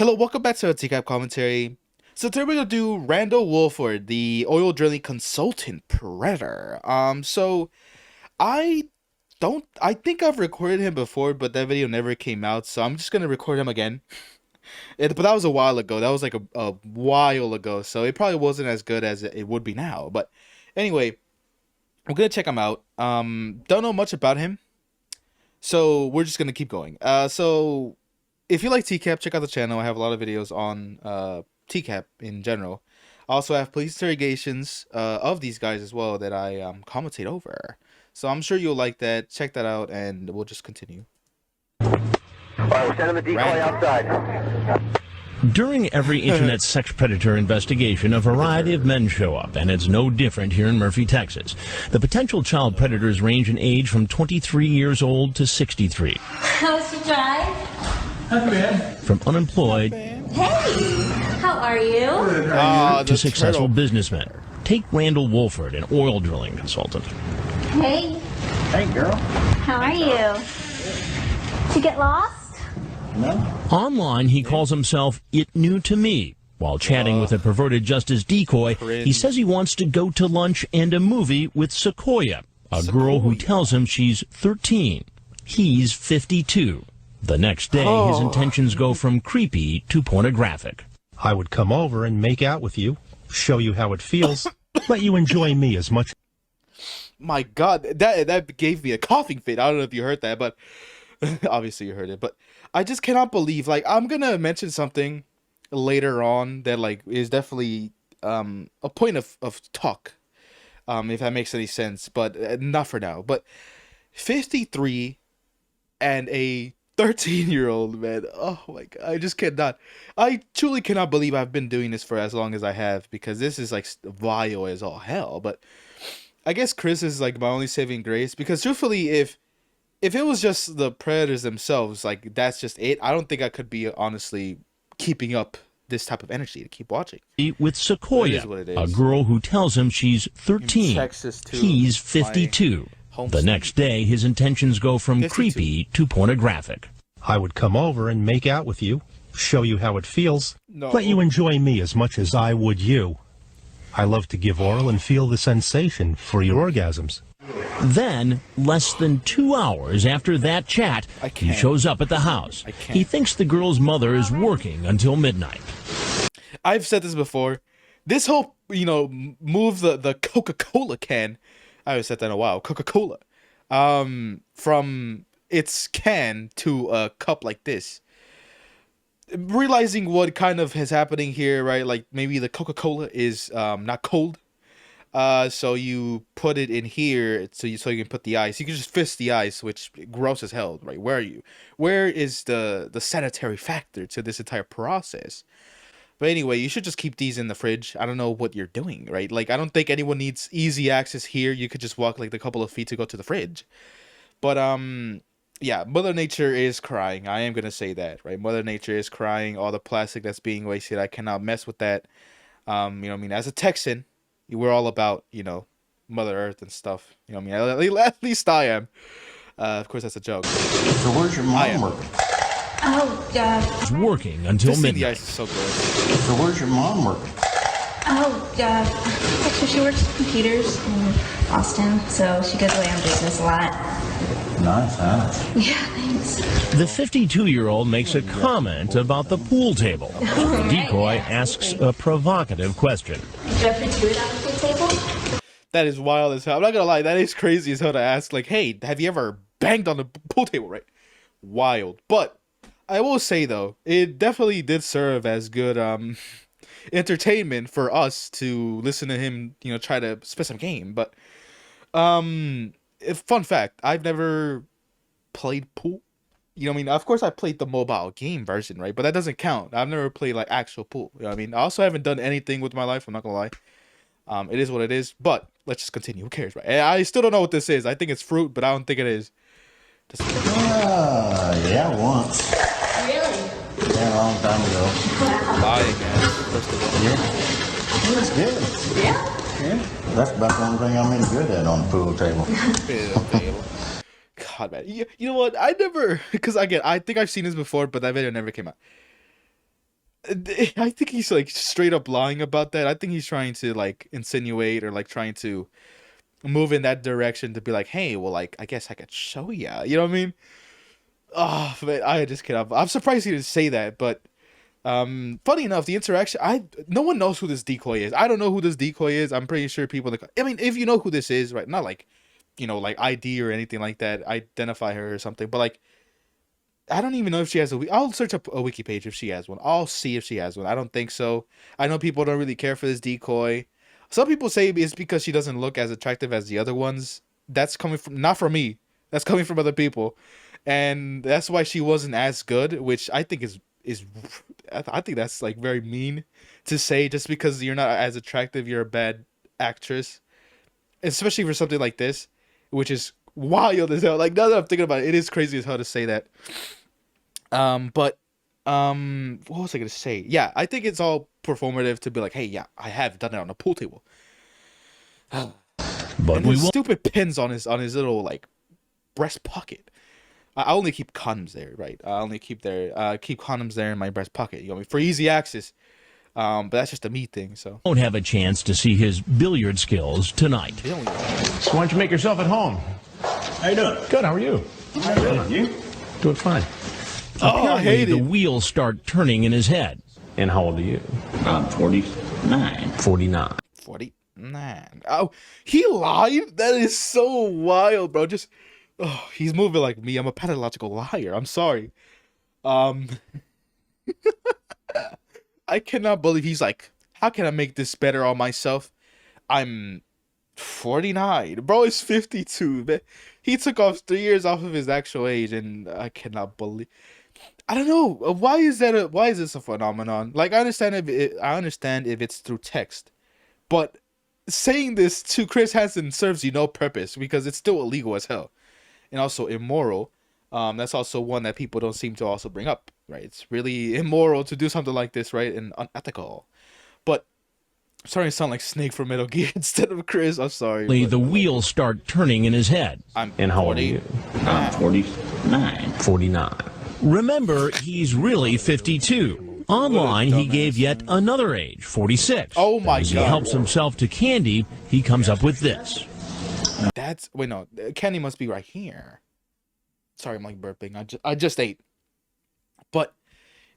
Hello, welcome back to a TCAP commentary. So today we're gonna do Randall Wolford, the oil drilling consultant predator. So I I think I've recorded him before, but that video never came out, so I'm just gonna record him again. But that was a while ago. That was like a while ago, so it probably wasn't as good as it would be now. But anyway, I'm gonna check him out. Don't know much about him, so we're just gonna keep going. So if you like TCAP, check out the channel. I have a lot of videos on TCAP in general. I also have police interrogations of these guys as well that I commentate over. So I'm sure you'll like that. Check that out, and we'll just continue. Alright, we're sending the decoy outside. During every internet sex predator investigation, a variety of men show up, and it's no different here in Murphy, Texas. The potential child predators range in age from 23 years old to 63. How's your drive? Not bad. From unemployed Hey, how are you? to successful businessmen. Take Randall Wolford, an oil drilling consultant. Hey, Hey, girl. how are you? Did you get lost? No? Online, he calls himself It New to Me. While chatting with a perverted justice decoy, he says he wants to go to lunch and a movie with Sequoia, a girl who tells him she's 13. He's 52. The next day, his intentions go from creepy to pornographic. I would come over and make out with you, show you how it feels, let you enjoy me as much. My God, that gave me a coughing fit. I don't know if you heard that, but obviously you heard it. But I just cannot believe, like, I'm gonna mention something later on that like is definitely a point of talk, if that makes any sense. But not for now. But 53 and a 13-year-old, man. Oh my God, I just cannot. I truly cannot believe I've been doing this for as long as I have, because this is like vile as all hell. But I guess Chris is like my only saving grace, because truthfully, if it was just the predators themselves, like that's just it, I don't think I could be honestly keeping up this type of energy to keep watching. With Sequoia, a girl who tells him she's 13. Texas too, He's 52. The next day, his intentions go from 52. creepy to pornographic. I would come over and make out with you, show you how it feels, No. let you enjoy me as much as I would you. I love to give oral and feel the sensation for your orgasms. Then, less than 2 hours after that chat, he can't. shows up at the house. I can't. He thinks the girl's mother is working until midnight. I've said this before. This whole, move the Coca-Cola can. I haven't said that in a while. Coca-Cola. From its can to a cup like this. Realizing what kind of is happening here, right? Like maybe the Coca-Cola is not cold. So you put it in here so you can put the ice. You can just fist the ice, which gross as hell, right? Where are you? Where is the sanitary factor to this entire process? But anyway, you should just keep these in the fridge. I don't know what you're doing, right? Like, I don't think anyone needs easy access here. You could just walk like a couple of feet to go to the fridge. But yeah, Mother Nature is crying. I am gonna say that, right? Mother Nature is crying. All the plastic that's being wasted, I cannot mess with that. You know what I mean? As a Texan, we're all about, Mother Earth and stuff. You know what I mean? At least I am. Of course, that's a joke. So where's your mom working? He's working until Just seeing the midnight. ice is so gross. So where's your mom working? Actually, she works with computers in Austin, so she goes away on business a lot. Nice, huh? Yeah, thanks. The 52-year-old makes a comment about the pool table. The decoy asks a provocative question. Did you ever do it on the pool table? That is wild as hell. I'm not gonna lie, that is crazy as hell to ask. Like, hey, have you ever banged on the pool table, right? Wild. But I will say though, it definitely did serve as good entertainment for us to listen to him, try to spit some game. But fun fact, I've never played pool. You know what I mean? Of course I played the mobile game version, right? But that doesn't count. I've never played like actual pool. You know what I mean? I also haven't done anything with my life, I'm not gonna lie. It is what it is, but let's just continue. Who cares, right? And I still don't know what this is. I think it's fruit, but I don't think it is. Yeah, once. Really? Yeah, a long time ago. Lying, man. First of all. Yeah. It was good. Yeah? Yeah. That's about the only thing I'm any good at on the pool table. God, man. You know what? I never, because again, I think I've seen this before, but that video never came out. I think he's like straight up lying about that. I think he's trying to like insinuate or like trying to move in that direction to be like, hey, well, like I guess I could show ya. You know what I mean? Oh, man, I just cannot. I'm surprised he didn't say that, but funny enough, the interaction. No one knows who this decoy is. I don't know who this decoy is. I'm pretty sure people. I mean, if you know who this is, right? Not like, like ID or anything like that. Identify her or something, but like. I don't even know if she has I'll search up a wiki page if she has one. I'll see if she has one. I don't think so. I know people don't really care for this decoy. Some people say it's because she doesn't look as attractive as the other ones. That's coming from not from me. That's coming from other people, and that's why she wasn't as good. Which I think is I think that's like very mean to say. Just because you're not as attractive, you're a bad actress, especially for something like this, which is wild as hell. Like now that I'm thinking about it, it is crazy as hell to say that. But what was I gonna say? Yeah, I think it's all performative to be like, hey, yeah, I have done it on a pool table. But and we those won't. stupid pins on his little like breast pocket. I only keep condoms there, right? I only keep condoms there in my breast pocket. You know what I mean? For easy access. But that's just a me thing. So Won't have a chance to see his billiard skills tonight. they only So why don't you make yourself at home? How you doing? Good. How are you? Good. You? Doing fine. I hate The it. wheels start turning in his head. And how old are you? I'm 49. 49. 49. Oh, he lied? That is so wild, bro. Just, he's moving like me. I'm a pathological liar. I'm sorry. I cannot believe he's like, how can I make this better on myself? I'm 49. Bro is 52. Man. He took off 3 years off of his actual age, and I cannot believe. I don't know. Why is this a phenomenon? Like, I understand if it's through text, but saying this to Chris Hansen serves you no purpose because it's still illegal as hell and also immoral. That's also one that people don't seem to also bring up, right? It's really immoral to do something like this, right? And unethical. But I'm starting to sound like Snake from Metal Gear instead of Chris. I'm sorry. The wheels start turning in his head. I'm And how old are you? I'm 49. 49. Remember, he's really 52. Online, he gave yet another age, 46. Oh my As he God. helps himself to candy, he comes up with this. Wait, no, candy must be right here. Sorry, I'm like burping. I just ate. But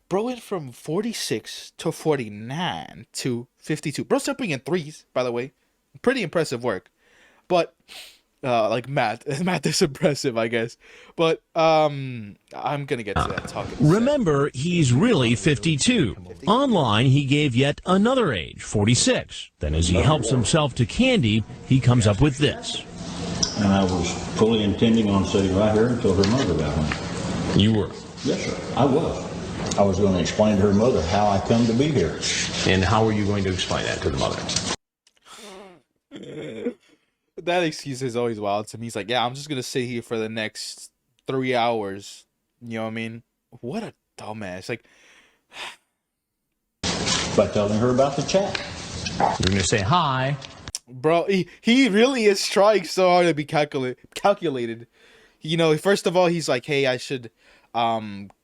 bro went from 46 to 49 to 52. Bro's jumping in threes, by the way. Pretty impressive work. But like math is impressive, I guess. But I'm gonna get to that talking. Remember, he's really 52. Online, he gave yet another age, 46. Then as he helps himself to candy, he comes up with this. And I was fully intending on sitting right here until her mother got home. You were. Yes, sir. I was. I was going to explain to her mother how I come to be here. And how are you going to explain that to the mother? That excuse is always wild to me. He's like, yeah, I'm just gonna sit here for the next 3 hours. You know what I mean? What a dumbass. Like, By telling her about the chat. You're going to say hi. bro, he really is trying so hard to be calculated. First of all, he's like, hey, I should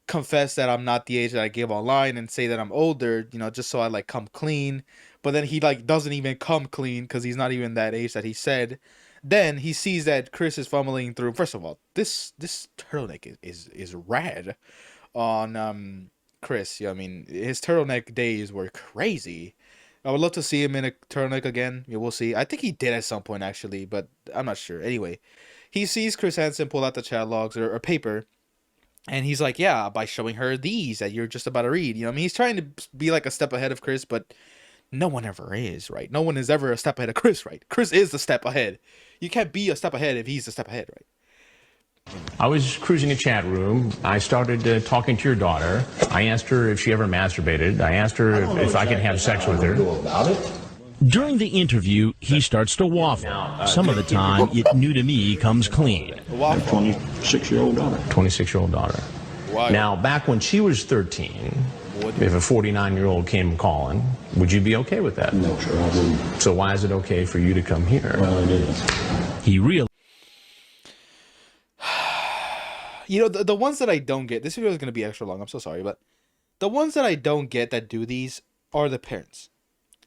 confess that I'm not the age that I give online and say that I'm older, just so I like come clean. But then he like doesn't even come clean because he's not even that age that he said. Then he sees that Chris is fumbling through. First of all, this turtleneck is rad on Chris. I mean, his turtleneck days were crazy. I would love to see him in a turtleneck again. Yeah, we'll see. I think he did at some point actually, but I'm not sure. Anyway, he sees Chris Hansen pull out the chat logs or paper, and he's like, "Yeah, by showing her these that you're just about to read." I mean, he's trying to be like a step ahead of Chris, but no one ever is, right? No one is ever a step ahead of Chris, right? Chris is the step ahead. You can't be a step ahead if he's a step ahead, right? I was cruising a chat room. I started talking to your daughter. I asked her if she ever masturbated. I asked her if I could have sex with her. Go about it. During the interview, he starts to waffle. Some of the time, it new to me comes clean. My 26-year-old daughter. 26-year-old daughter. Why? Now, back when she was 13, if a 49-year-old came calling, would you be okay with that? No, sir, I wouldn't. So why is it okay for you to come here? Well, it isn't. He realizes The ones that I don't get, this video is going to be extra long. I'm so sorry, but the ones that I don't get that do these are the parents.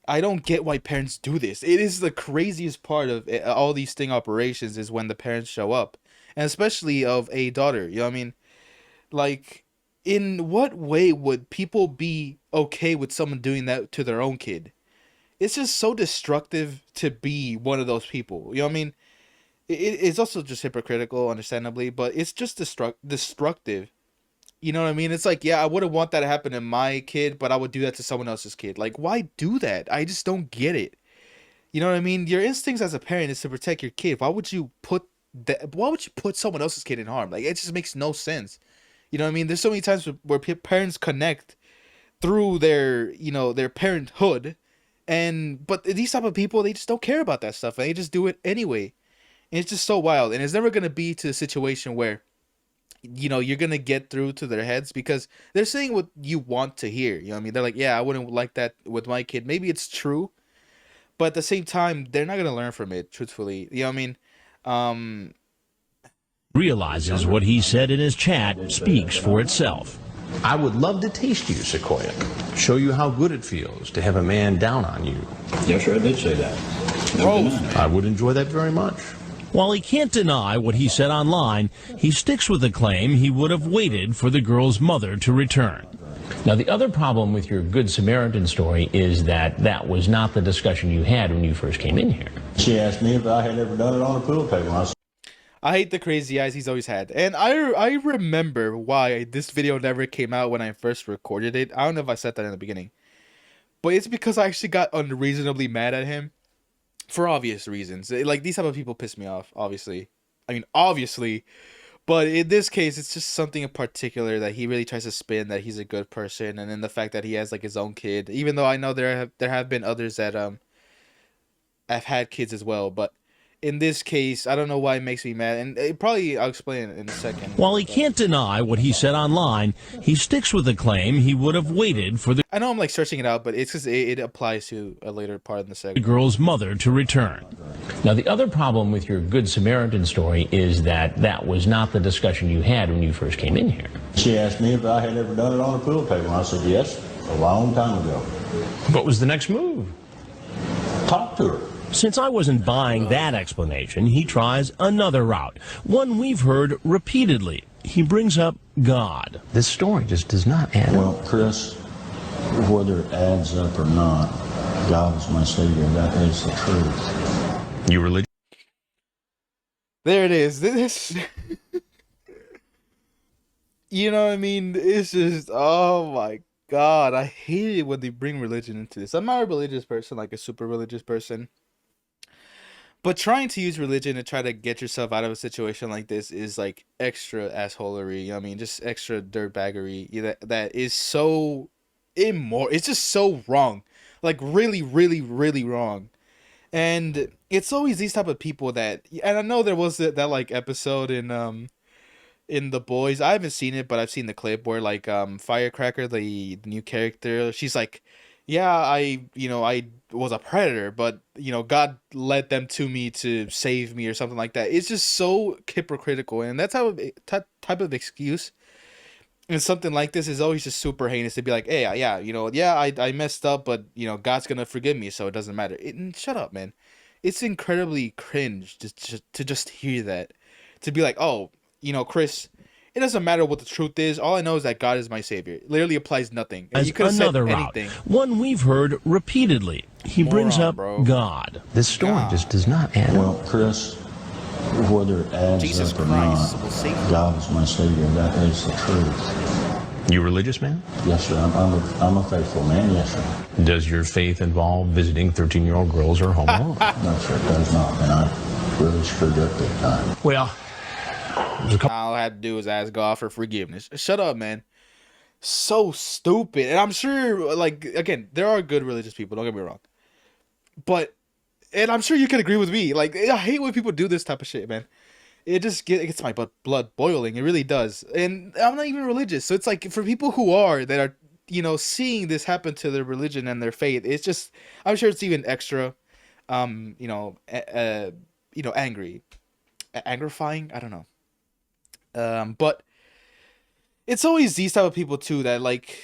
I don't get why parents do this. It is the craziest part of all these sting operations is when the parents show up, and especially of a daughter. You know what I mean? Like, in what way would people be okay with someone doing that to their own kid? It's just so destructive to be one of those people. You know what I mean? It's also just hypocritical, understandably, but it's just destructive. You know what I mean? It's like, yeah, I wouldn't want that to happen to my kid, but I would do that to someone else's kid. Like, why do that? I just don't get it. You know what I mean? Your instincts as a parent is to protect your kid. Why would you put that? Why would you put someone else's kid in harm? Like, it just makes no sense. You know what I mean? There's so many times where parents connect through their, their parenthood, but these type of people, they just don't care about that stuff, and they just do it anyway. And it's just so wild, and it's never gonna be to a situation where you're gonna get through to their heads because they're saying what you want to hear. You know what I mean? They're like, yeah, I wouldn't like that with my kid. Maybe it's true, but at the same time, they're not gonna learn from it. Truthfully, you know what I mean? Realizes what he said in his chat speaks for itself. I would love to taste you, Sequoia. Show you how good it feels to have a man down on you. Yes, sir, I did say that. No denying it. I would enjoy that very much. While he can't deny what he said online, he sticks with the claim he would have waited for the girl's mother to return. Now, the other problem with your Good Samaritan story is that was not the discussion you had when you first came in here. She asked me if I had ever done it on a pool table. And I said, I hate the crazy eyes he's always had. And I remember why this video never came out when I first recorded it. I don't know if I said that in the beginning. But it's because I actually got unreasonably mad at him. For obvious reasons. Like, these type of people piss me off, obviously. I mean, obviously. But in this case, it's just something in particular that he really tries to spin that he's a good person. And then the fact that he has, like, his own kid. Even though I know there have been others that have had kids as well. But in this case, I don't know why it makes me mad. And I'll explain it in a second. While he can't deny what he said online, he sticks with the claim he would have waited for the I know I'm like searching it out, but it's because it applies to a later part in the segment. girl's mother to return. Now, the other problem with your Good Samaritan story is that was not the discussion you had when you first came in here. she asked me if I had ever done it on a pool table. And I said, yes, a long time ago. What was the next move? Talk to her. Since I wasn't buying that explanation, he tries another route, one we've heard repeatedly. He brings up God. This story just does not add up. Well, Chris, whether it adds up or not, God is my Savior. That is the truth. You religious? There it is. This, you know what I mean? It's just, oh my God. I hate it when they bring religion into this. I'm not a religious person, like a super religious person. But trying to use religion to try to get yourself out of a situation like this is like extra assholery. You know what I mean? Just extra dirtbaggery. That is so immoral. It's just so wrong. Like really, really, really wrong. And it's always these type of people that, and I know there was that like episode in The Boys. I haven't seen it, but I've seen the clip where like Firecracker, the new character, she's like, yeah, I was a predator, but God led them to me to save me or something like that. It's just so hypocritical, and that type of excuse and something like this is always just super heinous to be like, hey, I messed up, but God's gonna forgive me, so it doesn't matter. Shut up, man. It's incredibly cringe to just hear that, to be like, oh, Chris, it doesn't matter what the truth is. All I know is that God is my Savior. It literally applies nothing. As you could have another said route, anything. one we've heard repeatedly. He brings Moron, up bro. God. This story just does not add up. Well, Chris, whether it adds Jesus up or Christ not, will save you. God is my Savior. That is the truth. You religious, man? Yes, sir. I'm a faithful man. Yes, sir. Does your faith involve visiting 13-year-old girls or home alone? No, sir, it does not. And I really screwed up big time. Well, All I had to do was ask God for forgiveness. Shut up, man. So stupid. And I'm sure, like, again, there are good religious people. Don't get me wrong. And I'm sure you can agree with me. Like, I hate when people do this type of shit, man. It just gets my blood boiling. It really does. And I'm not even religious. So it's like, for people who are, that are, seeing this happen to their religion and their faith, it's just, I'm sure it's even extra, angry. Angerifying? I don't know. But it's always these type of people too that, like,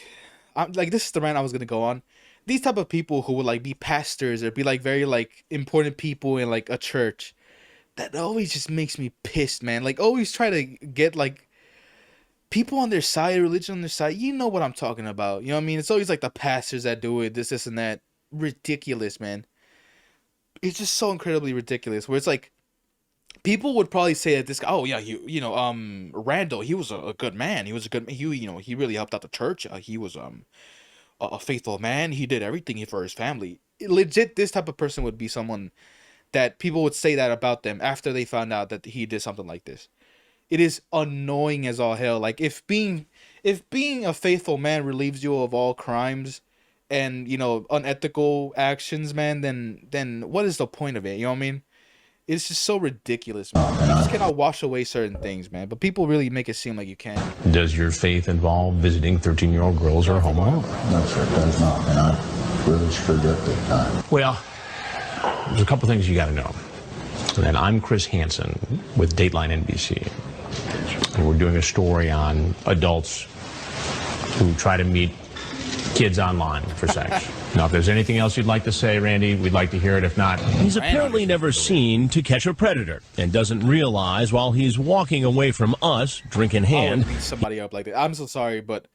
I'm like, this is the rant I was gonna go on. These type of people who would like be pastors or be like very like important people in like a church, that always just makes me pissed, man. Like always try to get like people on their side, religion on their side. You know what I'm talking about. You know what I mean? It's always like the pastors that do it, this and that. Ridiculous, man. It's just so incredibly ridiculous. Where it's like people would probably say that this guy, oh yeah, Randall, he was a good man. He was a good, he really helped out the church. He was a faithful man. He did everything for his family. Legit, this type of person would be someone that people would say that about them after they found out that he did something like this. It is annoying as all hell. Like if being a faithful man relieves you of all crimes and unethical actions, man, then what is the point of it? You know what I mean? It's just so ridiculous, man. You just cannot wash away certain things, man. But people really make it seem like you can. Does your faith involve visiting 13-year-old girls who are home alone? No, sir, it does not. And I really screwed up big time. Well, there's a couple things you got to know. And I'm Chris Hansen with Dateline NBC. And we're doing a story on adults who try to meet kids online for sex. Now, if there's anything else you'd like to say, Randy, we'd like to hear it. If not, He's apparently never seen To Catch a Predator and doesn't realize while he's walking away from us, drink in I hand, would beat somebody up like that. I'm so sorry, but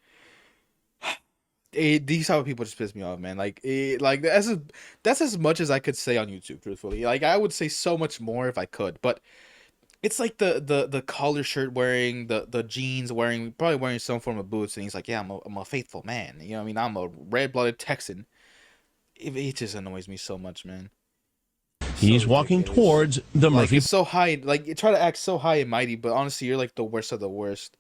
these type of people just piss me off, man. Like that's as much as I could say on YouTube, truthfully. Like I would say so much more if I could, but it's like the collar shirt wearing, the jeans wearing, probably wearing some form of boots, and he's like, yeah, I'm a faithful man. You know what I mean? I'm a red-blooded Texan. It just annoys me so much, man. he's walking ridiculous. towards the Like Murphy it's so high, like you try to act so high and mighty, but honestly, you're like the worst of the worst.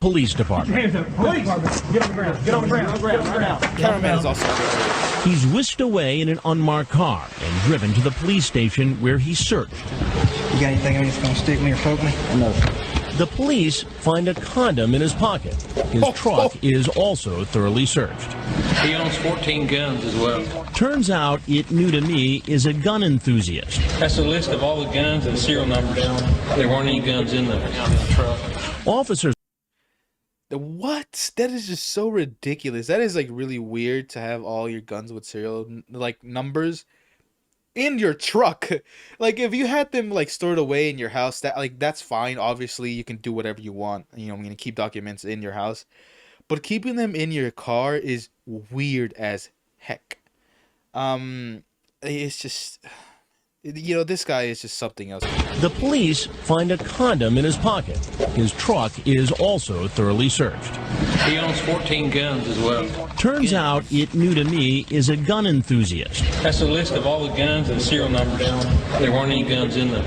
Police Department. Police! Get on the ground. Get on the ground. Get on the ground. Cameraman is also underrated. He's whisked away in an unmarked car and driven to the police station where he's searched. You got anything on you that's gonna stick me or poke me? No, sir. The police find a condom in his pocket. His truck is also thoroughly searched. He owns 14 guns as well. Turns out It New to Me is a gun enthusiast. That's a list of all the guns and serial numbers. There weren't any guns in the truck. Officers What? That is just so ridiculous. That is like really weird to have all your guns with serial like numbers in your truck. Like if you had them like stored away in your house, that's fine. Obviously, you can do whatever you want. I'm gonna keep documents in your house, but keeping them in your car is weird as heck. It's just. This guy is just something else. The police find a condom in his pocket. His truck is also thoroughly searched. He owns 14 guns as well. Turns out It New to Me is a gun enthusiast. That's a list of all the guns and serial numbers. There weren't any guns in the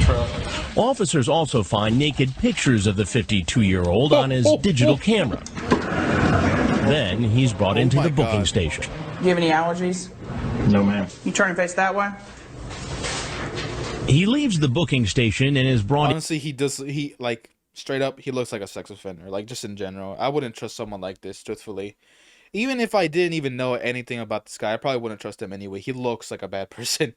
truck. Officers also find naked pictures of the 52-year-old on his digital camera. Then he's brought into the booking station. Do you have any allergies? No, ma'am. You turn and face that way? He leaves the booking station and is brought. Honestly, he like straight up, he looks like a sex offender. Like just in general, I wouldn't trust someone like this. Truthfully, even if I didn't even know anything about this guy, I probably wouldn't trust him anyway. He looks like a bad person.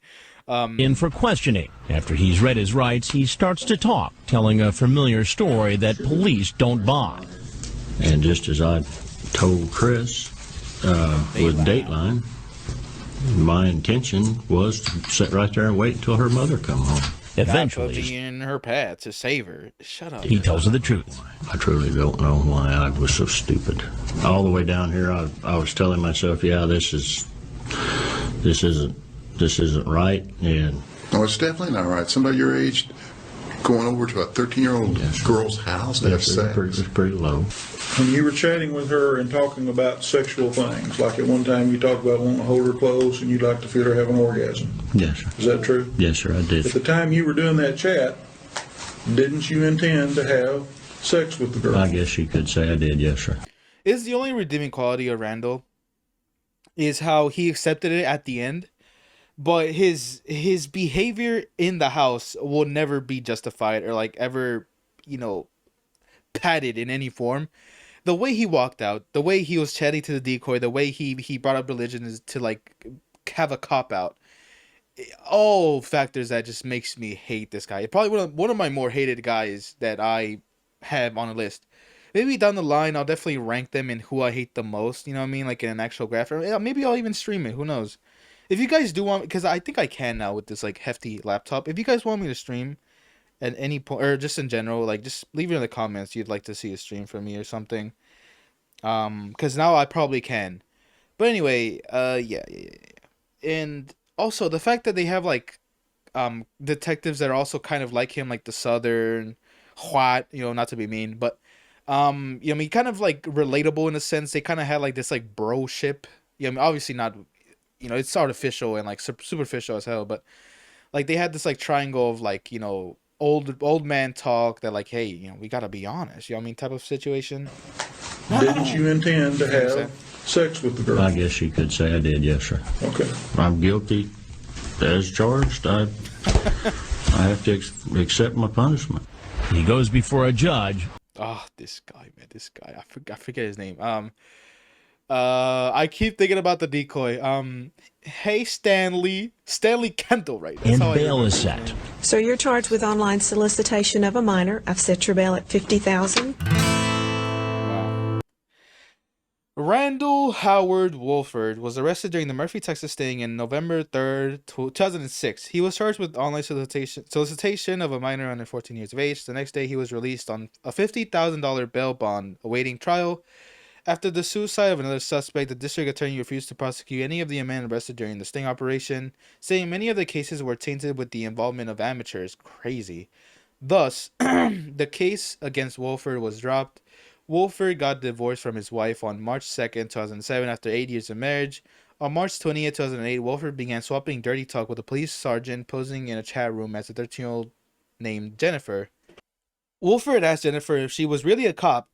In for questioning. After he's read his rights, he starts to talk, telling a familiar story that police don't buy. And just as I told Chris with Dateline, my intention was to sit right there and wait until her mother come home. Eventually, God put me in her path to save her. Shut up. he tells her the truth. I truly don't know why I was so stupid. All the way down here, I was telling myself, yeah, this isn't right, and No, it's definitely not right. Somebody your age going over to a 13-year-old girl's house to have sex. it's pretty low. When you were chatting with her and talking about sexual things, like at one time you talked about wanting to hold her close and you'd like to feel her have an orgasm. Yes, sir. Is that true? Yes, sir, I did. At the time you were doing that chat, didn't you intend to have sex with the girl? I guess you could say I did, yes, sir. Is the only redeeming quality of Randall is how he accepted it at the end, but his behavior in the house will never be justified or like ever, padded in any form. The way he walked out, the way he was chatting to the decoy, the way he brought up religion is to like have a cop out. All factors that just makes me hate this guy. Probably one of my more hated guys that I have on a list. maybe down the line I'll definitely rank them in who I hate the most. You know what I mean? Like in an actual graph. Or maybe I'll even stream it. Who knows? If you guys do want, because I think I can now with this like hefty laptop. If you guys want me to stream at any point, or just in general, like just leave it in the comments. You'd like to see a stream from me or something. Because now I probably can. But anyway, yeah. And also the fact that they have like detectives that are also kind of like him, like the Southern What, not to be mean, but I mean, kind of like relatable in a sense. They kind of had like this like bro ship. I mean, obviously not, it's artificial and like superficial as hell, but like they had this like triangle of like, old man talk that like, hey, we gotta be honest, I mean, type of situation. Didn't you intend to have sex with the girl? I guess you could say I did, yes, sir. Okay. I'm guilty as charged. I have to accept my punishment. He goes before a judge. Oh, this guy, man, I forget his name. I keep thinking about the decoy. Hey, Stanley Kendall, right? And bail is set. So you're charged with online solicitation of a minor. I've set your bail at $50,000. Randall Howard Wolford was arrested during the Murphy, Texas sting in November 3rd, 2006. He was charged with online solicitation of a minor under 14 years of age. The next day, he was released on a $50,000 bail bond awaiting trial. After the suicide of another suspect, the district attorney refused to prosecute any of the men arrested during the sting operation, saying many of the cases were tainted with the involvement of amateurs. Crazy. Thus, the case against Wolford was dropped. Wolford got divorced from his wife on March 2nd, 2007 after 8 years of marriage. On March 20th, 2008, Wolford began swapping dirty talk with a police sergeant posing in a chat room as a 13-year-old named Jennifer. Wolford asked Jennifer if she was really a cop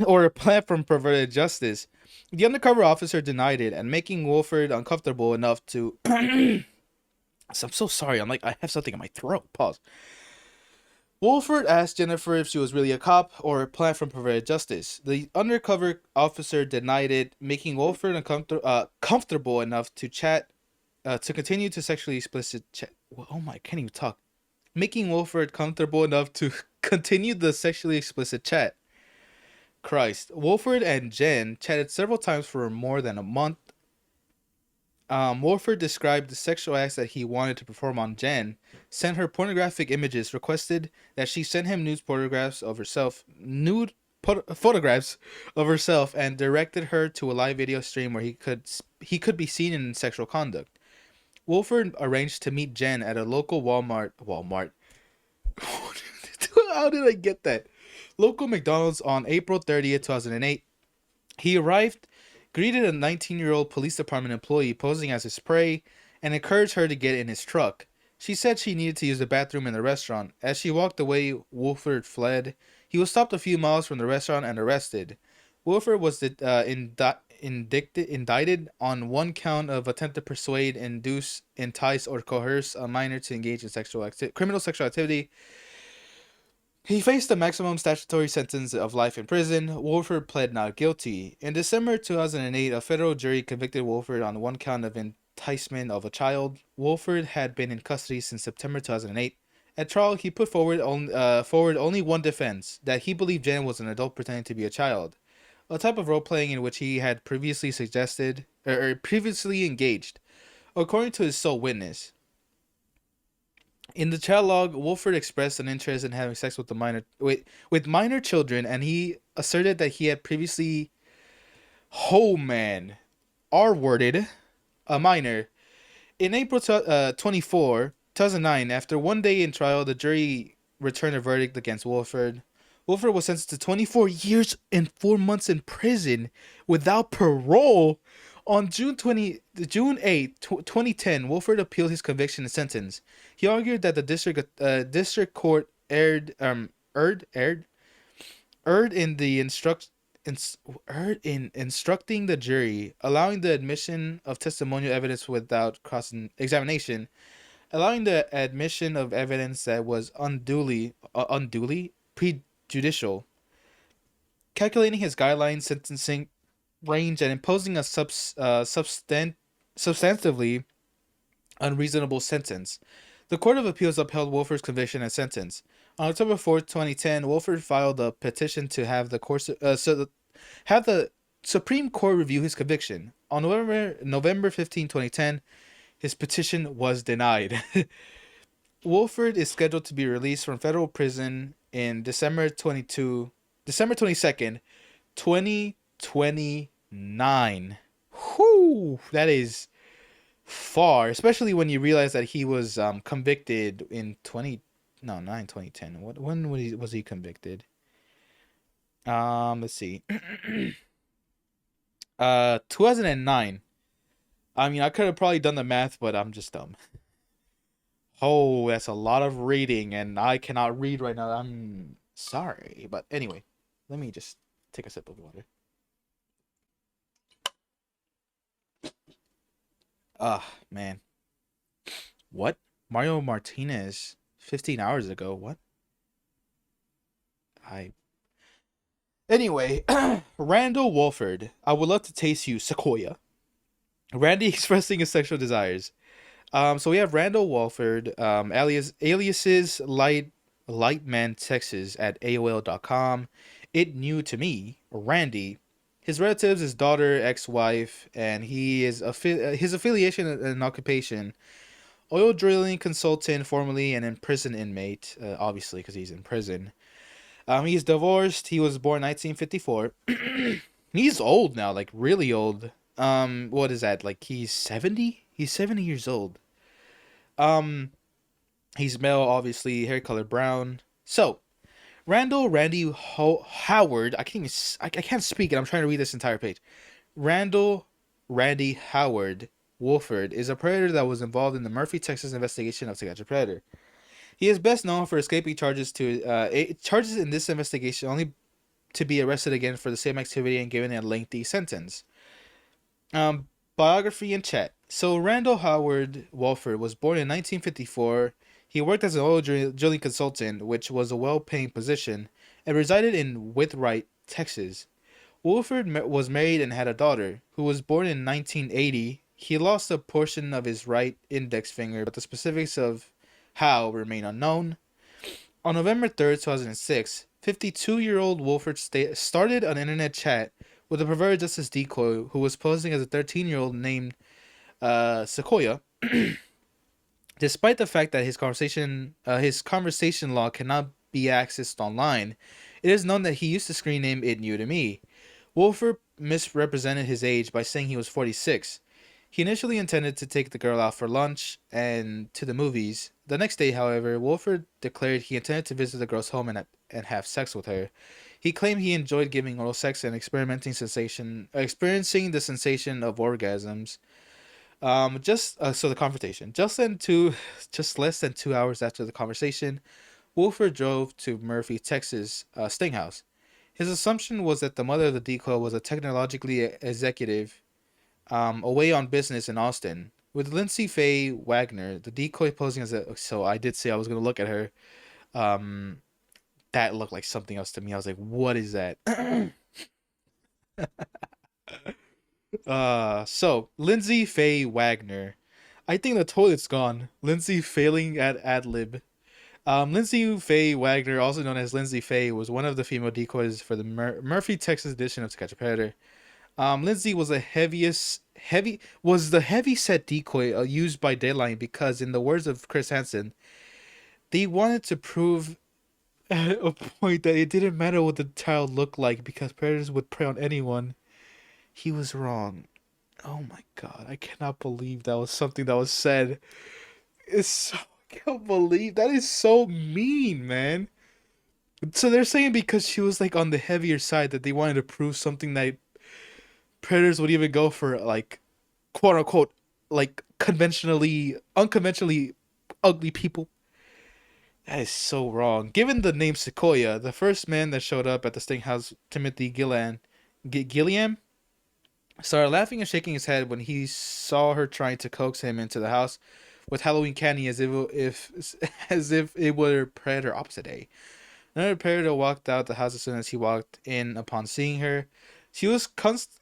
or a plant from Perverted Justice. The undercover officer denied it, and making Wolford uncomfortable enough to... I'm so sorry, I have something in my throat. Pause. Wolford asked Jennifer if she was really a cop or a plant from Perverted Justice. The undercover officer denied it, making Wolford comfortable enough to continue to sexually explicit chat. Oh my, I can't even talk. Making Wolford comfortable enough to continue the sexually explicit chat. Christ. Wolford and Jen chatted several times for more than a month. Wolford described the sexual acts that he wanted to perform on Jen, sent her pornographic images, requested that she send him photographs of herself, and directed her to a live video stream where he could be seen in sexual conduct. Wolford arranged to meet Jen at a local Walmart. How did I get that? Local McDonald's on April 30th, 2008. He arrived, greeted a 19-year-old police department employee posing as his prey, and encouraged her to get in his truck. She said she needed to use the bathroom in the restaurant. As she walked away, Wolford fled. He was stopped a few miles from the restaurant and arrested. Wolford was indicted on one count of attempt to persuade, induce, entice, or coerce a minor to engage in criminal sexual activity. He faced a maximum statutory sentence of life in prison. Wolford pled not guilty. In December 2008, a federal jury convicted Wolford on one count of enticement of a child. Wolford had been in custody since September 2008. At trial, he put forward only one defense, that he believed Jen was an adult pretending to be a child, a type of role-playing in which he had previously previously engaged, according to his sole witness. In the chat log, Wolford expressed an interest in having sex with minor children, and he asserted that he had previously R-worded a minor. In April 24, 2009, after one day in trial, the jury returned a verdict against Wolford. Wolford was sentenced to 24 years and 4 months in prison without parole. On June 8, 2010, Wolford appealed his conviction and sentence. He argued that the district court erred in instructing the jury, allowing the admission of testimonial evidence without cross-examination, allowing the admission of evidence that was unduly prejudicial, calculating his guideline sentencing range, and imposing a substantively unreasonable sentence. The Court of Appeals upheld Wolford's conviction and sentence. On October 4th, 2010, Wolford filed a petition to have have the Supreme Court review his conviction. On November 15, 2010, his petition was denied. Wolford is scheduled to be released from federal prison in December 22nd, 2029. Whew, that is far, especially when you realize that he was convicted in 2010. When was he convicted? Let's see. 2009. I mean, I could have probably done the math, but I'm just dumb. Oh, that's a lot of reading, and I cannot read right now. I'm sorry, but anyway, let me just take a sip of water. Man. What? Mario Martinez 15 hours ago. What? Anyway, Randall Wolford. I would love to taste you, Sequoia. Randy expressing his sexual desires. So we have Randall Wolford, aliases Lightman Texas at AOL.com. It New to Me, Randy. His relatives, his daughter, ex-wife, and he is his affiliation and occupation: oil drilling consultant, formerly an imprisoned inmate, obviously because he's in prison. He's divorced. He was born 1954. He's old now, like really old. What is that? Like he's 70? He's 70 years old. He's male, obviously, hair color brown. So, Randy Howard. I can't speak, and I'm trying to read this entire page. Randy Howard Wolford is a predator that was involved in the Murphy, Texas investigation of psychiatric predator. He is best known for escaping charges in this investigation, only to be arrested again for the same activity and given a lengthy sentence. Biography and chat. So Randall Howard Wolford was born in 1954. He worked as an oil drilling consultant, which was a well-paying position, and resided in Witty, Texas. Wolford was married and had a daughter, who was born in 1980. He lost a portion of his right index finger, but the specifics of how remain unknown. On November 3rd, 2006, 52-year-old Wolford started an internet chat with a perverted justice decoy who was posing as a 13-year-old named Sequoia. Despite the fact that his conversation log cannot be accessed online, it is known that he used the screen name It New to Me. Wolford misrepresented his age by saying he was 46. He initially intended to take the girl out for lunch and to the movies. The next day, however, Wolford declared he intended to visit the girl's home and have sex with her. He claimed he enjoyed giving oral sex and experiencing the sensation of orgasms. So the confrontation. Just less than 2 hours after the conversation, Wolford drove to Murphy, Texas, Sting House. His assumption was that the mother of the decoy was a technologically executive away on business in Austin. With Lindsay Faye Wagner, the decoy posing as a... So I did say I was going to look at her. That looked like something else to me. I was like, what is that? So Lindsay Faye Wagner. I think the toilet's gone. Lindsay failing at ad-lib. Lindsay Faye Wagner, also known as Lindsay Faye, was one of the female decoys for the Murphy, Texas edition of To Catch a Predator. Lindsay was the heavy set decoy used by Dateline because, in the words of Chris Hansen, they wanted to prove a point that it didn't matter what the child looked like because predators would prey on anyone. He was wrong. Oh my god, I cannot believe that was something that was said. I can't believe that is so mean, man. So they're saying because she was like on the heavier side that they wanted to prove something that predators would even go for, like, quote unquote, like unconventionally ugly people. That is so wrong. Given the name Sequoia, the first man that showed up at the Sting House, Timothy Gilliam, started laughing and shaking his head when he saw her trying to coax him into the house with Halloween candy as if it were Predator opposite day. Another predator walked out the house as soon as he walked in. Upon seeing her, she constantly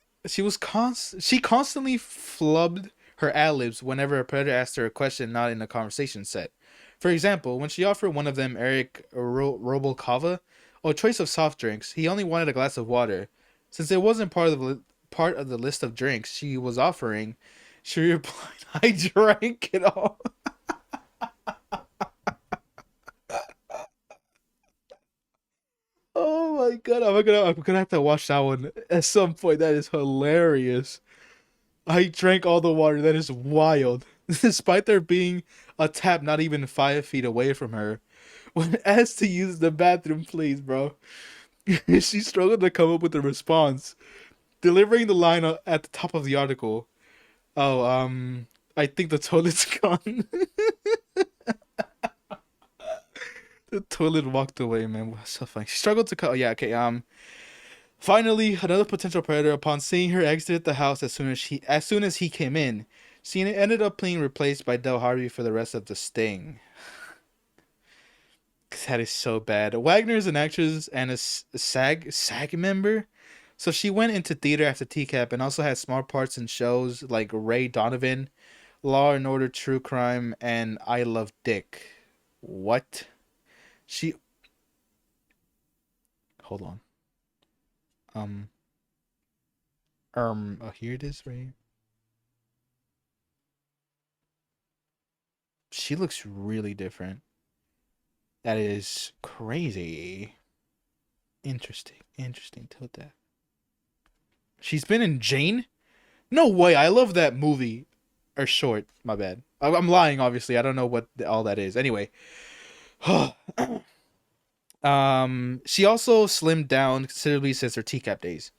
flubbed her ad-libs whenever a predator asked her a question not in a conversation set. For example, when she offered one of them, Eric Robalcava, a choice of soft drinks, he only wanted a glass of water. Since it wasn't part of the list of drinks she was offering, she replied, "I drank it all." Oh my god, I'm gonna have to watch that one at some point. That is hilarious. I drank all the water. That is wild. Despite there being a tap not even 5 feet away from her, when asked to use the bathroom, please, bro, she struggled to come up with a response, delivering the line at the top of the article. Oh, I think the toilet's gone. The toilet walked away, man. What's so funny? She struggled to cut. Oh, yeah, okay. Finally, another potential predator. Upon seeing her exit the house as soon as he came in, she ended up being replaced by Del Harvey for the rest of the sting. That is so bad. Wagner is an actress and a SAG member, so she went into theater after TCAP and also had small parts in shows like Ray Donovan, Law and Order True Crime, and I Love Dick. What? She... Hold on. Oh, here it is, right? She looks really different. That is crazy. Interesting. Told that. She's been in Jane? No way. I love that movie. Or short. My bad. I'm lying, obviously. I don't know what all that is. Anyway. She also slimmed down considerably since her TCAP days.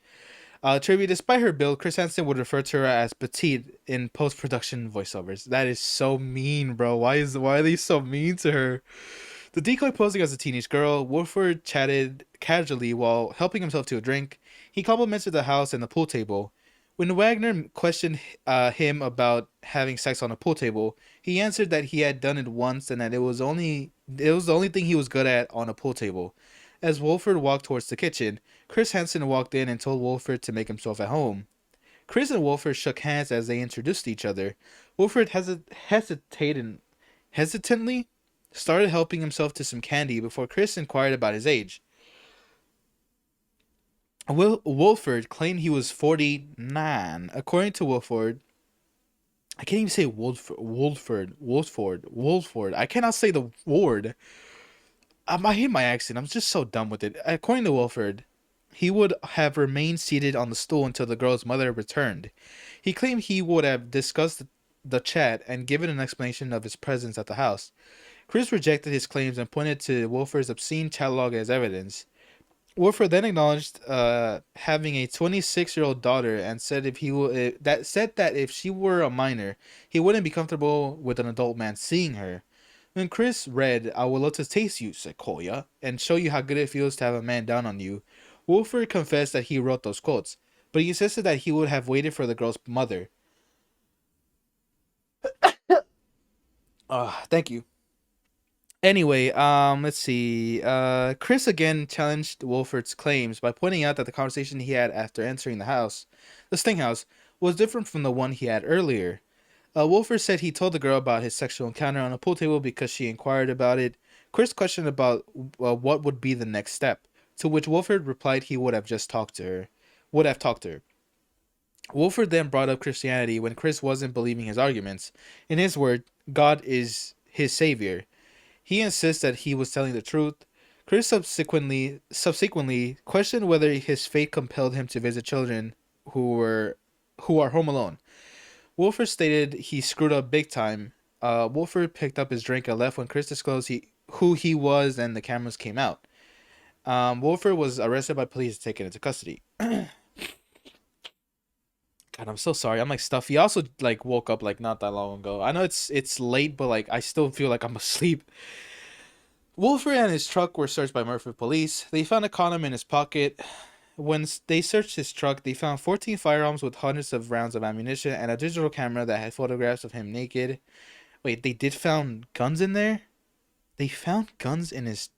Trivia, despite her build, Chris Hansen would refer to her as petite in post-production voiceovers. That is so mean, bro. Why are they so mean to her? The decoy posing as a teenage girl, Wolford chatted casually while helping himself to a drink. He complimented the house and the pool table. When Wagner questioned him about having sex on a pool table, he answered that he had done it once and that it was the only thing he was good at on a pool table. As Wolford walked towards the kitchen, Chris Hansen walked in and told Wolford to make himself at home. Chris and Wolford shook hands as they introduced each other. Wolford hesitantly started helping himself to some candy before Chris inquired about his age. Wolford claimed he was 49. According to Wolford, I can't even say Wolford. I cannot say the word. I hate my accent. I'm just so done with it. According to Wolford, he would have remained seated on the stool until the girl's mother returned. He claimed he would have discussed the chat and given an explanation of his presence at the house. Chris rejected his claims and pointed to Wolford's obscene chat log as evidence. Wolford then acknowledged having a 26-year-old daughter and said that if she were a minor, he wouldn't be comfortable with an adult man seeing her. When Chris read, "I would love to taste you, Sequoia, and show you how good it feels to have a man down on you," Wolford confessed that he wrote those quotes, but he insisted that he would have waited for the girl's mother. Thank you. Anyway, let's see. Chris again challenged Wolford's claims by pointing out that the conversation he had after entering the Sting House, was different from the one he had earlier. Wolford said he told the girl about his sexual encounter on a pool table because she inquired about it. Chris questioned about what would be the next step, to which Wolford replied he would have talked to her. Wolford then brought up Christianity when Chris wasn't believing his arguments. In his word, God is his savior. He insists that he was telling the truth. Chris subsequently questioned whether his fate compelled him to visit children who are home alone. Wolford stated he screwed up big time. Wolford picked up his drink and left when Chris disclosed who he was and the cameras came out. Wolford was arrested by police and taken into custody. God, I'm so sorry. I'm like stuffy. I also woke up not that long ago. I know it's late, but I still feel like I'm asleep. Wolford and his truck were searched by Murphy police. They found a condom in his pocket. When they searched his truck, they found 14 firearms with hundreds of rounds of ammunition and a digital camera that had photographs of him naked. Wait, they found guns in there? They found guns in his...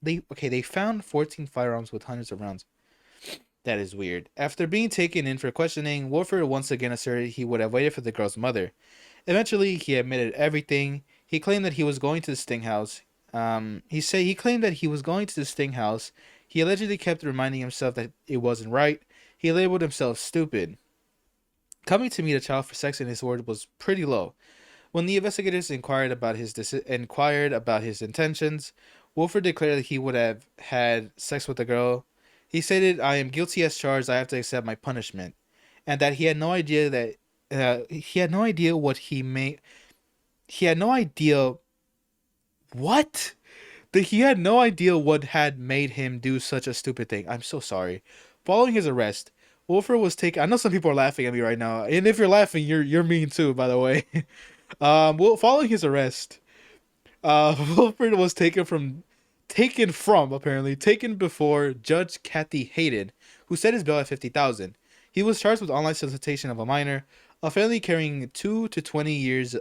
They found 14 firearms with hundreds of rounds. That is weird. After being taken in for questioning, Wolford once again asserted he would have waited for the girl's mother. Eventually, he admitted everything. He claimed that he was going to the Sting house. He claimed that he was going to the Sting house. He allegedly kept reminding himself that it wasn't right. He labeled himself stupid. Coming to meet a child for sex, in his word, was pretty low. When the investigators inquired about his intentions, Wolford declared that he would have had sex with the girl. He stated, "I am guilty as charged. I have to accept my punishment," and that he had no idea what he made. He had no idea what that he had no idea what had made him do such a stupid thing. I'm so sorry. Following his arrest, Wolford was taken. I know some people are laughing at me right now, and if you're laughing, you're mean too, by the way. Following his arrest, Wolford was taken before Judge Kathy Hayden, who set his bail at $50,000. He was charged with online solicitation of a minor, a felony carrying 2 to 20 years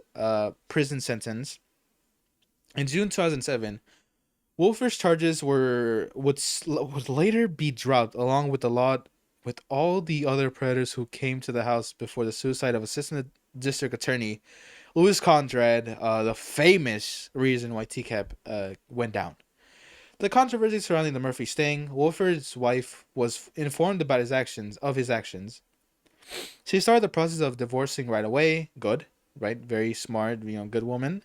prison sentence. In June 2007, Wolford's charges would later be dropped, along with all the other predators who came to the house before the suicide of Assistant District Attorney Louis Conrad, the famous reason why TCAP went down. The controversy surrounding the Murphy sting, Wolford's wife was informed about his actions. She started the process of divorcing right away. Good, right? Very smart, good woman.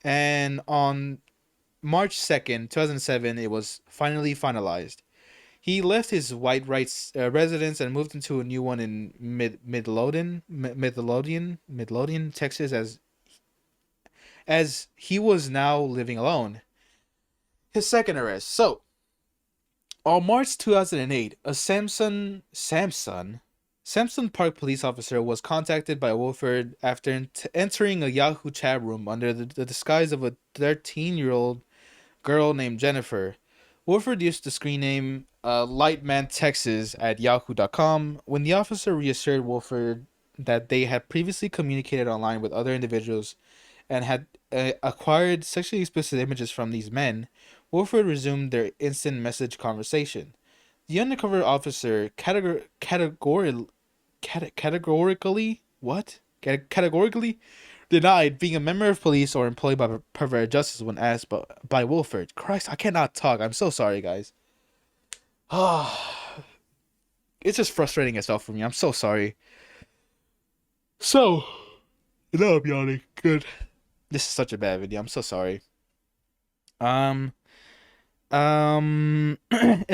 And on March 2nd, 2007, it was finally finalized. He left his White Rights residence and moved into a new one in Midlothian, Texas, as he was now living alone. His second arrest. So, on March 2008, a Samson Park police officer was contacted by Wolford after entering a Yahoo chat room under the disguise of a 13-year-old girl named Jennifer. Wolford used the screen name LightmanTexas at yahoo.com. When the officer reassured Wolford that they had previously communicated online with other individuals and had acquired sexually explicit images from these men, Wolford resumed their instant message conversation. The undercover officer categorically denied being a member of police or employed by perverted justice when asked by Wolford. Christ, I cannot talk. I'm so sorry, guys. It's just frustrating itself for me. I'm so sorry. So, now I'm yawning. Good. This is such a bad video. I'm so sorry. In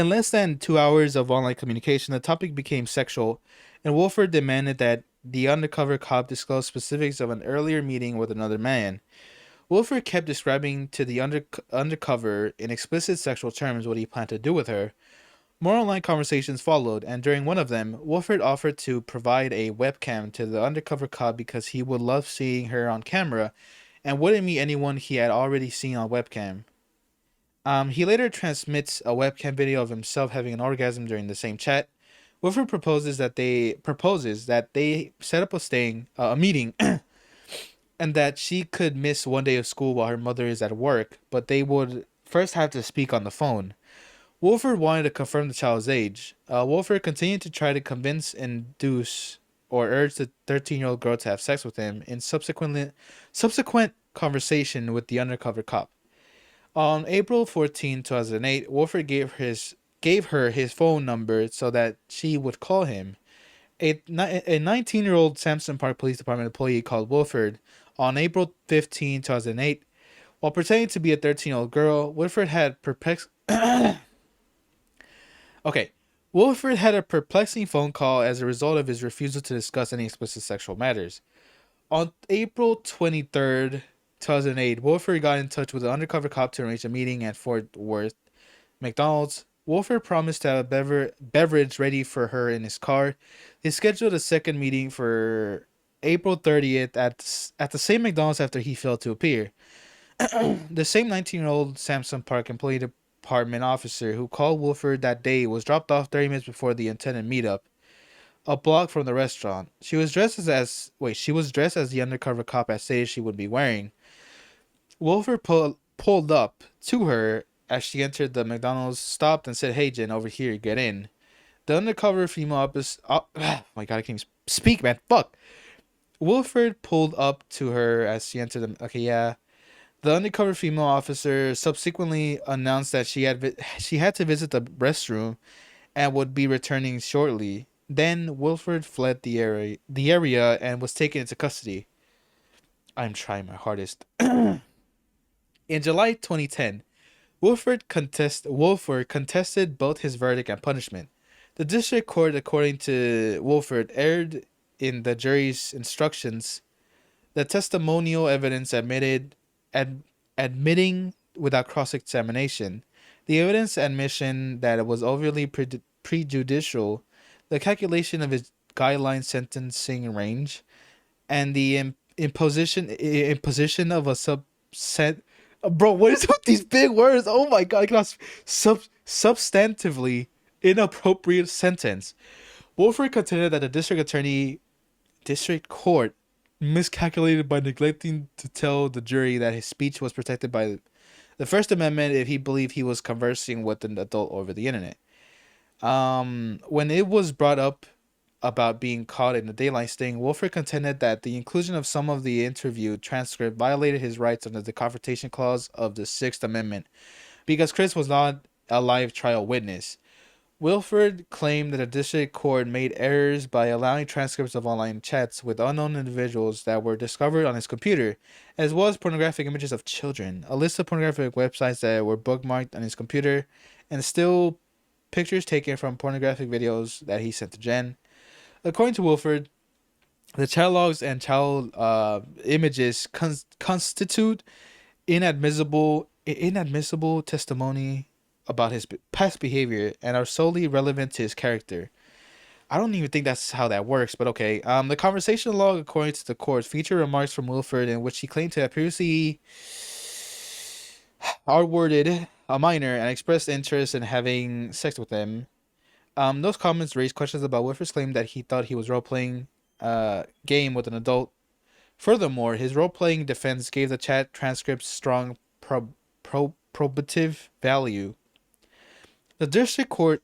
less than 2 hours of online communication, the topic became sexual, and Wolford demanded that the undercover cop disclose specifics of an earlier meeting with another man. Wolford kept describing to the undercover in explicit sexual terms what he planned to do with her. More online conversations followed, and during one of them, Wolford offered to provide a webcam to the undercover cop because he would love seeing her on camera and wouldn't meet anyone he had already seen on webcam. He later transmits a webcam video of himself having an orgasm during the same chat. Wolford proposes that they set up a meeting and that she could miss one day of school while her mother is at work, but they would first have to speak on the phone. Wolford wanted to confirm the child's age. Wolford continued to try to convince, induce, or urge the 13-year-old girl to have sex with him in subsequent conversation with the undercover cop. On April 14, 2008, Wolford gave her his phone number so that she would call him. A 19-year-old Sampson Park Police Department employee called Wolford on April 15, 2008. While pretending to be a 13-year-old girl, Wolford had a perplexing phone call as a result of his refusal to discuss any explicit sexual matters. On April 23rd, 2008, Wolford got in touch with an undercover cop to arrange a meeting at Fort Worth McDonald's. Wolford promised to have a beverage ready for her in his car. They scheduled a second meeting for April 30th at the same McDonald's after he failed to appear. The same 19-year-old Sampson Park Employee Department officer who called Wolford that day was dropped off 30 minutes before the intended meetup, a block from the restaurant. She was dressed as the undercover cop had stated she would be wearing. Wolford pulled up to her as she entered the McDonald's, stopped and said, "Hey Jen, over here, get in." The undercover female officer. Oh my god, I can't even speak, man. Fuck. Wolford pulled up to her as she entered the. Okay, yeah. The undercover female officer subsequently announced that she had to visit the restroom and would be returning shortly. Then Wolford fled the area and was taken into custody. I'm trying my hardest. In July 2010, Wolford contested both his verdict and punishment. The district court, according to Wolford, erred in the jury's instructions. The testimonial evidence admitting without cross-examination. The evidence admission that it was overly prejudicial. The calculation of his guideline sentencing range, and the imposition of a subset. Bro, what is with these big words? Oh my god, I cannot substantively inappropriate sentence. Wolford contended that the district court miscalculated by neglecting to tell the jury that his speech was protected by the First Amendment if he believed he was conversing with an adult over the internet. When it was brought up about being caught in the dateline sting, Wolford contended that the inclusion of some of the interview transcript violated his rights under the Confrontation Clause of the Sixth Amendment because Chris was not a live trial witness. Wolford claimed that the district court made errors by allowing transcripts of online chats with unknown individuals that were discovered on his computer, as well as pornographic images of children, a list of pornographic websites that were bookmarked on his computer, and still pictures taken from pornographic videos that he sent to Jen. According to Wolford, the child logs and child images constitute inadmissible testimony about his past behavior and are solely relevant to his character. I don't even think that's how that works, but okay. The conversation log, according to the court, featured remarks from Wolford in which he claimed to have previously R-worded a minor and expressed interest in having sex with them. Those comments raised questions about Wolford's claim that he thought he was role-playing game with an adult. Furthermore, his role-playing defense gave the chat transcripts strong probative value. The district court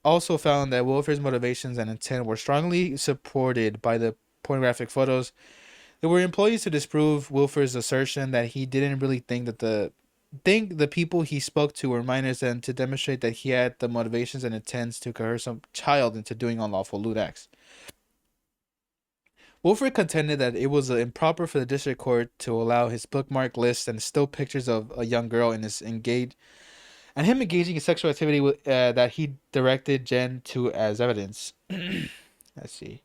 also found that Wolford's motivations and intent were strongly supported by the pornographic photos. There were employees to disprove Wolford's assertion that he didn't really think the people he spoke to were minors, and to demonstrate that he had the motivations and intents to coerce some child into doing unlawful lewd acts. Wolford contended that it was improper for the district court to allow his bookmark list and still pictures of a young girl in his him engaging in sexual activity that he directed Jen to as evidence. Let's see.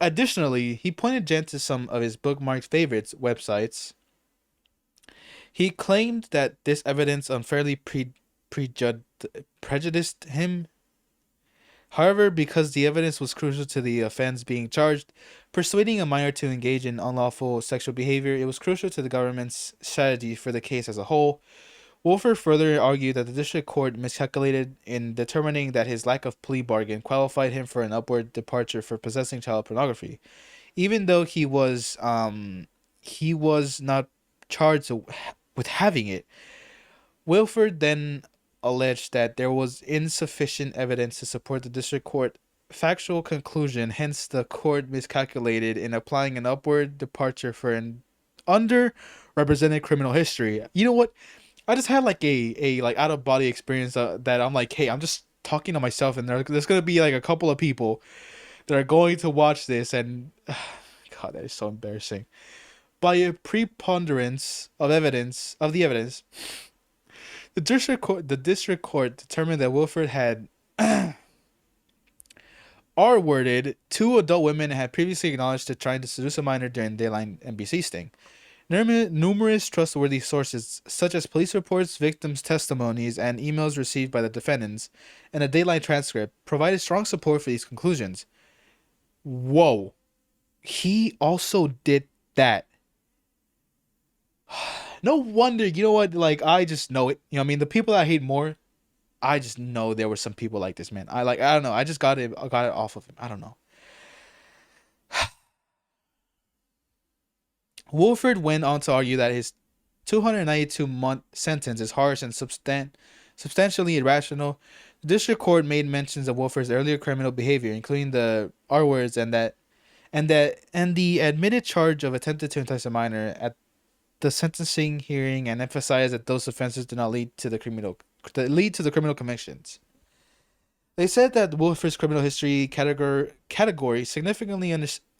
Additionally, he pointed Jen to some of his bookmarked favorites websites. He claimed that this evidence unfairly prejudiced him. However, because the evidence was crucial to the offense being charged, persuading a minor to engage in unlawful sexual behavior, it was crucial to the government's strategy for the case as a whole. Wolford further argued that the district court miscalculated in determining that his lack of plea bargain qualified him for an upward departure for possessing child pornography, even though he was not charged with having it. Wolford then alleged that there was insufficient evidence to support the district court factual conclusion, hence the court miscalculated in applying an upward departure for an underrepresented criminal history. You know what? I just had like a out of body experience that I'm like, hey, I'm just talking to myself, and there's gonna be like a couple of people that are going to watch this, and God, that is so embarrassing. By a preponderance of the evidence, the district court determined that Wolford had R-worded two adult women and had previously acknowledged to trying to seduce a minor during dayline NBC sting. Numerous trustworthy sources, such as police reports, victims' testimonies, and emails received by the defendants, and a dayline transcript, provided strong support for these conclusions. Whoa. He also did that. No wonder, you know what, like, I just know it. You know what I mean? The people that I hate more, I just know there were some people like this, man. I don't know. I just got it off of him. I don't know. Wolford went on to argue that his 292-month sentence is harsh and substantially irrational. The district court made mentions of Wolford's earlier criminal behavior, including the R words and the admitted charge of attempted to entice a minor at the sentencing hearing, and emphasized that those offenses do not lead to the criminal convictions. They said that Wolford's criminal history category significantly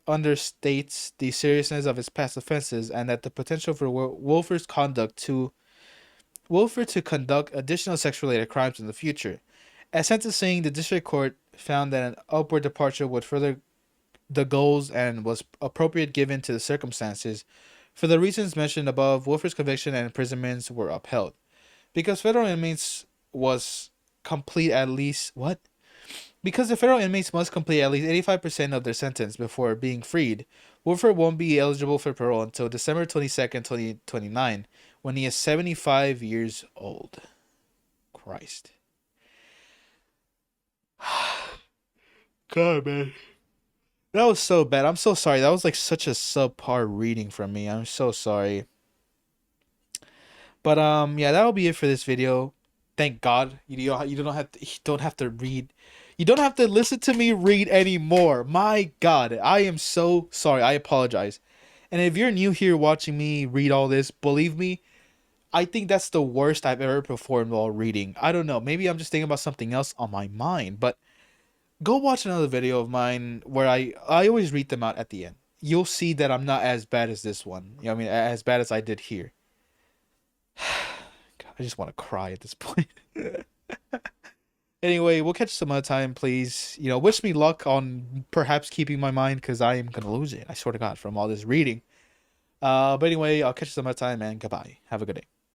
understates the seriousness of his past offenses, and that the potential for Wolford to conduct additional sex-related crimes in the future. At sentencing, the district court found that an upward departure would further the goals and was appropriate given to the circumstances. For the reasons mentioned above, Wolford's conviction and imprisonments were upheld. Because federal inmates must complete at least 85% of their sentence before being freed, Wolford won't be eligible for parole until December 22nd, 2029, when he is 75 years old. Christ. God, man. That was so bad. I'm so sorry. That was like such a subpar reading from me. I'm so sorry. But yeah, that'll be it for this video. Thank God. You don't have to read. You don't have to listen to me read anymore. My God, I am so sorry. I apologize. And if you're new here watching me read all this, believe me, I think that's the worst I've ever performed while reading. I don't know. Maybe I'm just thinking about something else on my mind, but go watch another video of mine where I always read them out at the end. You'll see that I'm not as bad as this one. You know what I mean? As bad as I did here. God, I just want to cry at this point. Anyway, we'll catch some other time, please. You know, wish me luck on perhaps keeping my mind, because I am going to lose it. I swear to God, from all this reading. But anyway, I'll catch you some other time, and goodbye. Have a good day.